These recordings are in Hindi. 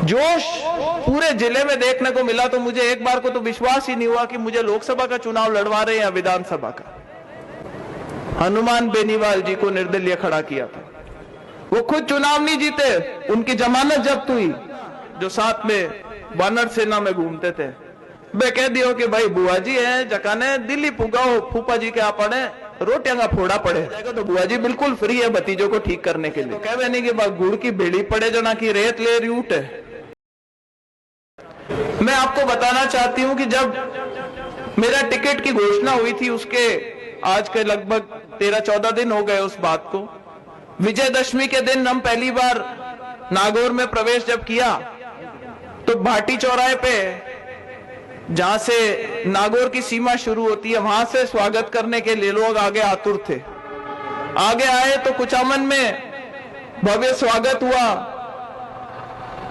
जोश पूरे जिले में देखने को मिला। तो मुझे एक बार को तो विश्वास ही नहीं हुआ कि मुझे लोकसभा का चुनाव लड़वा रहे हैं या विधानसभा का। हनुमान बेनीवाल जी को निर्दलीय खड़ा किया था। वो खुद चुनाव नहीं जीते, उनकी जमानत जब्त हुई, जो साथ में वानर सेना में घूमते थे। बे कह दियो कि भाई बुआ जी है जकाने दिल्ली पुगाओ, फूफा जी के आप पड़े रोटियां का फोड़ा पड़े तो बुआ जी बिल्कुल फ्री है भतीजों को ठीक करने के लिए। तो कह नहीं कि गुड़ की बेड़ी पड़े जना की रेत ले रूट है। मैं आपको बताना चाहती हूं कि जब मेरा टिकट की घोषणा हुई थी, उसके आज के लगभग 13-14 दिन हो गए उस बात को। विजयदशमी के दिन हम पहली बार नागौर में प्रवेश जब किया तो भाटी चौराहे पे, जहां से नागौर की सीमा शुरू होती है, वहां से स्वागत करने के लिए लोग आगे आतुर थे। आगे आए तो कुचामन में भव्य स्वागत हुआ,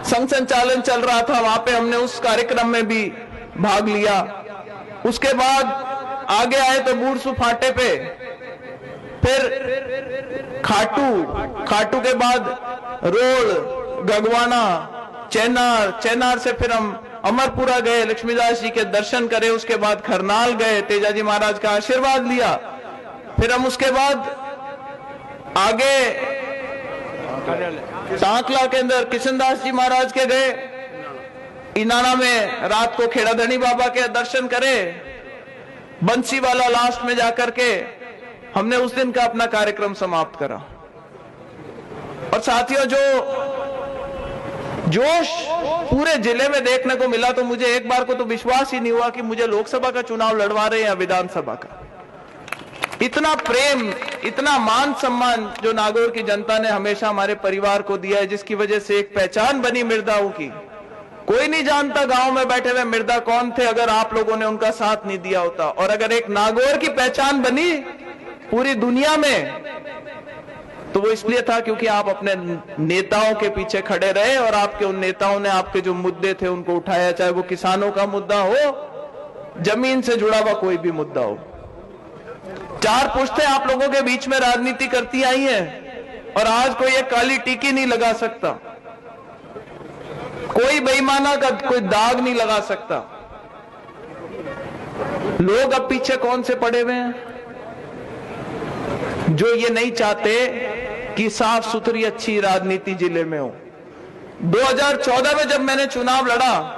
संघ संचालन चल रहा था, वहां पे हमने उस कार्यक्रम में भी भाग लिया। उसके बाद आगे आए तो बूढ़सू फाटे पे, फिर खाटू के बाद रोड, गगवाना, चेनार से फिर हम अमरपुरा गए, लक्ष्मीदास जी के दर्शन करे। उसके बाद खरनाल गए, तेजाजी महाराज का आशीर्वाद लिया। फिर हम उसके बाद आगे सांकला के अंदर किशनदास जी महाराज के गए, इनाना में रात को खेड़ाधनी बाबा के दर्शन करे, बंसी वाला लास्ट में जाकर के हमने उस दिन का अपना कार्यक्रम समाप्त करा। और साथियों, जो जोश पूरे जिले में देखने को मिला, तो मुझे एक बार को तो विश्वास ही नहीं हुआ कि मुझे लोकसभा का चुनाव लड़वा रहे हैं या विधानसभा का। इतना प्रेम, इतना मान सम्मान जो नागौर की जनता ने हमेशा हमारे परिवार को दिया है, जिसकी वजह से एक पहचान बनी मिर्दाओं की। कोई नहीं जानता गांव में बैठे हुए मिर्दा कौन थे अगर आप लोगों ने उनका साथ नहीं दिया होता। और अगर एक नागौर की पहचान बनी पूरी दुनिया में, तो वो इसलिए था क्योंकि आप अपने नेताओं के पीछे खड़े रहे और आपके उन नेताओं ने आपके जो मुद्दे थे उनको उठाया, चाहे वो किसानों का मुद्दा हो, जमीन से जुड़ा हुआ कोई भी मुद्दा हो। 4 पुश्तें आप लोगों के बीच में राजनीति करती आई हैं और आज कोई एक काली टीकी नहीं लगा सकता, कोई बेईमाना का कोई दाग नहीं लगा सकता। लोग अब पीछे कौन से पड़े हुए हैं? जो ये नहीं चाहते कि साफ सुथरी अच्छी राजनीति जिले में हो। 2014 में जब मैंने चुनाव लड़ा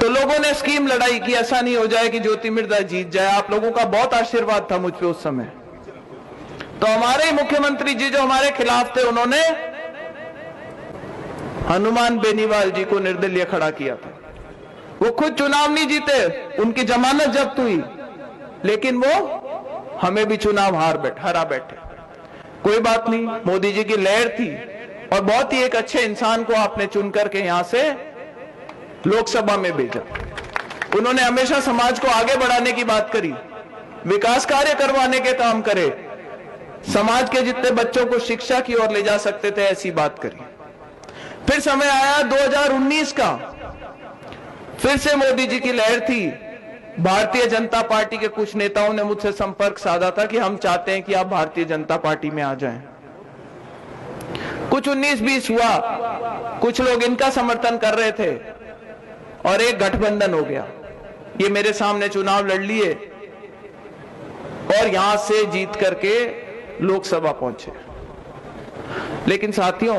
तो लोगों ने स्कीम लड़ाई कि ऐसा नहीं हो जाए कि ज्योति मिर्धा जीत जाए। आप लोगों का बहुत आशीर्वाद था मुझ पे उस समय। तो हमारे ही मुख्यमंत्री जी जो हमारे खिलाफ थे, उन्होंने हनुमान बेनीवाल जी को निर्दलीय खड़ा किया था। वो खुद चुनाव नहीं जीते, उनकी जमानत जब्त हुई, लेकिन वो हमें भी चुनाव हरा बैठे। कोई बात नहीं, मोदी जी की लहर थी और बहुत ही एक अच्छे इंसान को आपने चुन करके यहां से लोकसभा में भेजा। उन्होंने हमेशा समाज को आगे बढ़ाने की बात करी, विकास कार्य करवाने के काम करे, समाज के जितने बच्चों को शिक्षा की ओर ले जा सकते थे ऐसी बात करी। फिर समय आया 2019 का, फिर से मोदी जी की लहर थी। भारतीय जनता पार्टी के कुछ नेताओं ने मुझसे संपर्क साधा था कि हम चाहते हैं कि आप भारतीय जनता पार्टी में आ जाएं। कुछ 19-20 हुआ, कुछ लोग इनका समर्थन कर रहे थे और एक गठबंधन हो गया। ये मेरे सामने चुनाव लड़ लिए और यहां से जीत करके लोकसभा पहुंचे। लेकिन साथियों,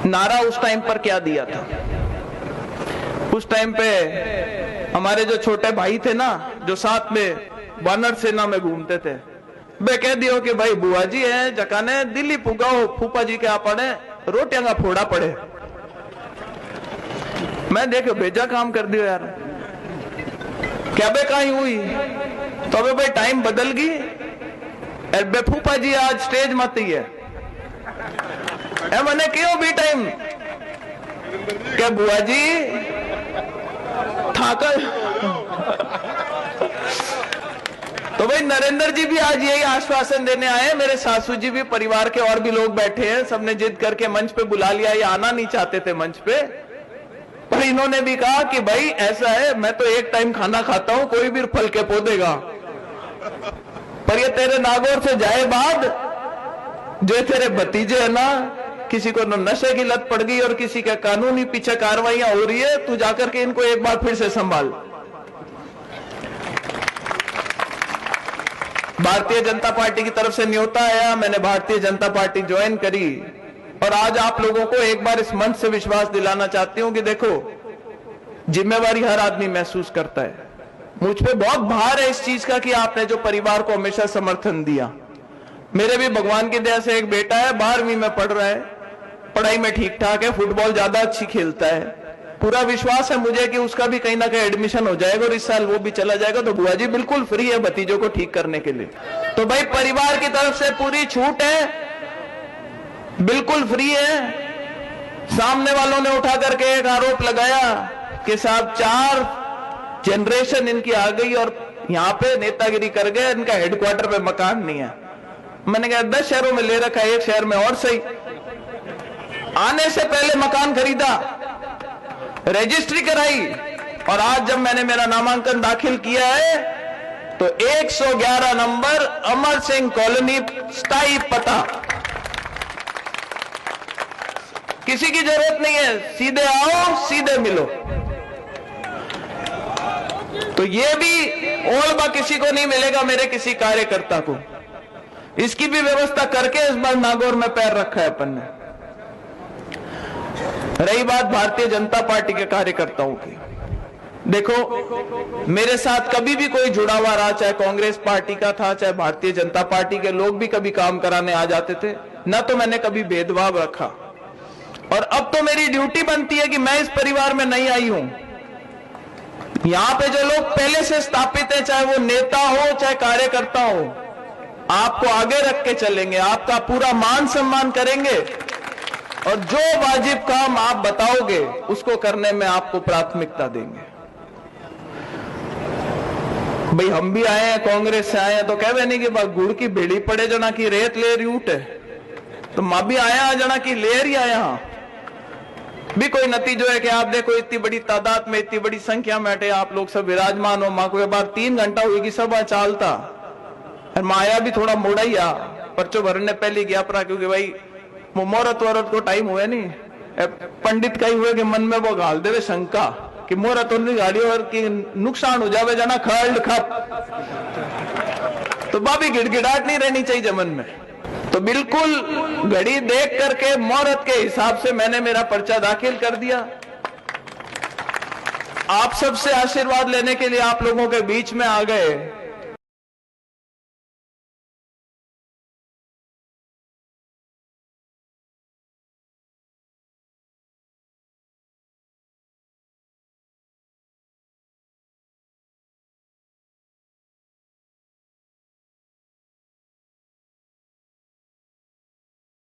नारा उस टाइम पर क्या दिया था? उस टाइम पे हमारे जो छोटे भाई थे ना, जो साथ में वानर सेना में घूमते थे, वे कह दियो कि भाई बुआ जी है जकाने दिल्ली पुगाओ, फूफा जी के आप पड़े रोटियां का फोड़ा पड़े। मैं देखो भेजा काम कर दियो यार, क्या बे कहीं हुई तो अबे भाई टाइम बदल गई। बे फूफा जी आज स्टेज मत ही है मैंने क्यों भी टाइम क्या बुआ जी ठाकर। तो भाई नरेंद्र जी भी आज यही आश्वासन देने आए, मेरे सासू जी भी, परिवार के और भी लोग बैठे हैं, सबने जिद करके मंच पे बुला लिया। ये आना नहीं चाहते थे मंच पे, पर इन्होंने भी कहा कि भाई ऐसा है, मैं तो एक टाइम खाना खाता हूं, कोई भी फल के पो देगा, पर ये तेरे नागौर से जाए बाद जो तेरे भतीजे है ना, किसी को नशे की लत पड़ गई और किसी के कानूनी पीछे कार्रवाइयां हो रही है, तू जाकर के इनको एक बार फिर से संभाल। भारतीय जनता पार्टी की तरफ से न्योता आया, मैंने भारतीय जनता पार्टी ज्वाइन करी और आज आप लोगों को एक बार इस मंच से विश्वास दिलाना चाहती हूं कि देखो, जिम्मेवारी हर आदमी महसूस करता है। मुझ पे बहुत भार है इस चीज का कि आपने जो परिवार को हमेशा समर्थन दिया। मेरे भी भगवान की दया से एक बेटा है, 12वीं में पढ़ रहा है, पढ़ाई में ठीक ठाक है, फुटबॉल ज्यादा अच्छी खेलता है। पूरा विश्वास है मुझे कि उसका भी कहीं ना कहीं एडमिशन हो जाएगा और इस साल वो भी चला जाएगा। तो बुआ जी बिल्कुल फ्री है भतीजों को ठीक करने के लिए। तो भाई परिवार की तरफ से पूरी छूट है, बिल्कुल फ्री है। सामने वालों ने उठा करके एक आरोप लगाया कि साहब 4 जनरेशन इनकी आ गई और यहां पे नेतागिरी कर गए, इनका हेडक्वार्टर पे मकान नहीं है। मैंने कहा 10 शहरों में ले रखा है, एक शहर में और सही। आने से पहले मकान खरीदा, रजिस्ट्री कराई और आज जब मैंने मेरा नामांकन दाखिल किया है तो 111 नंबर अमर सिंह कॉलोनी, स्थायी पता। किसी की जरूरत नहीं है, सीधे आओ सीधे मिलो। तो ये भी ओलबा किसी को नहीं मिलेगा, मेरे किसी कार्यकर्ता को। इसकी भी व्यवस्था करके इस बार नागौर में पैर रखा है अपन ने। रही बात भारतीय जनता पार्टी के कार्यकर्ताओं की, देखो मेरे साथ कभी भी कोई जुड़ा हुआ रहा, चाहे कांग्रेस पार्टी का था, चाहे भारतीय जनता पार्टी के लोग भी कभी काम कराने आ जाते थे, ना तो मैंने कभी भेदभाव रखा। और अब तो मेरी ड्यूटी बनती है कि मैं इस परिवार में नहीं आई हूं। यहां पे जो लोग पहले से स्थापित है, चाहे वो नेता हो चाहे कार्यकर्ता हो, आपको आगे रख के चलेंगे, आपका पूरा मान सम्मान करेंगे और जो वाजिब काम आप बताओगे उसको करने में आपको प्राथमिकता देंगे। भाई हम भी आए हैं, कांग्रेस से आए हैं, तो कह नहीं कि गुड़ की भेड़ी पड़े जना की रेत ले रूट है, तो मां भी आया जना की लेर ही आया भी कोई नतीजो है कि आप देखो इतनी बड़ी तादाद में, इतनी बड़ी संख्या में अटे आप लोग सब विराजमान हो। मां को एक बार 3 घंटा हुई सभा चालता और माया भी थोड़ा मोड़ा ही आ, पर्चो भरने पहले गया परा, क्योंकि भाई वो मुहूर्त वरत को टाइम हुए नहीं, पंडित का ही हुए कि मन में वो गाल देवे शंका कि मुहूर्त गाड़ी और की नुकसान हो जावे जना खड़ खप, तो बाबी गिड़गिड़ाहट नहीं रहनी चाहिए मन में। तो बिल्कुल घड़ी देख करके मुहूर्त के हिसाब से मैंने मेरा पर्चा दाखिल कर दिया। आप सबसे आशीर्वाद लेने के लिए आप लोगों के बीच में आ गए।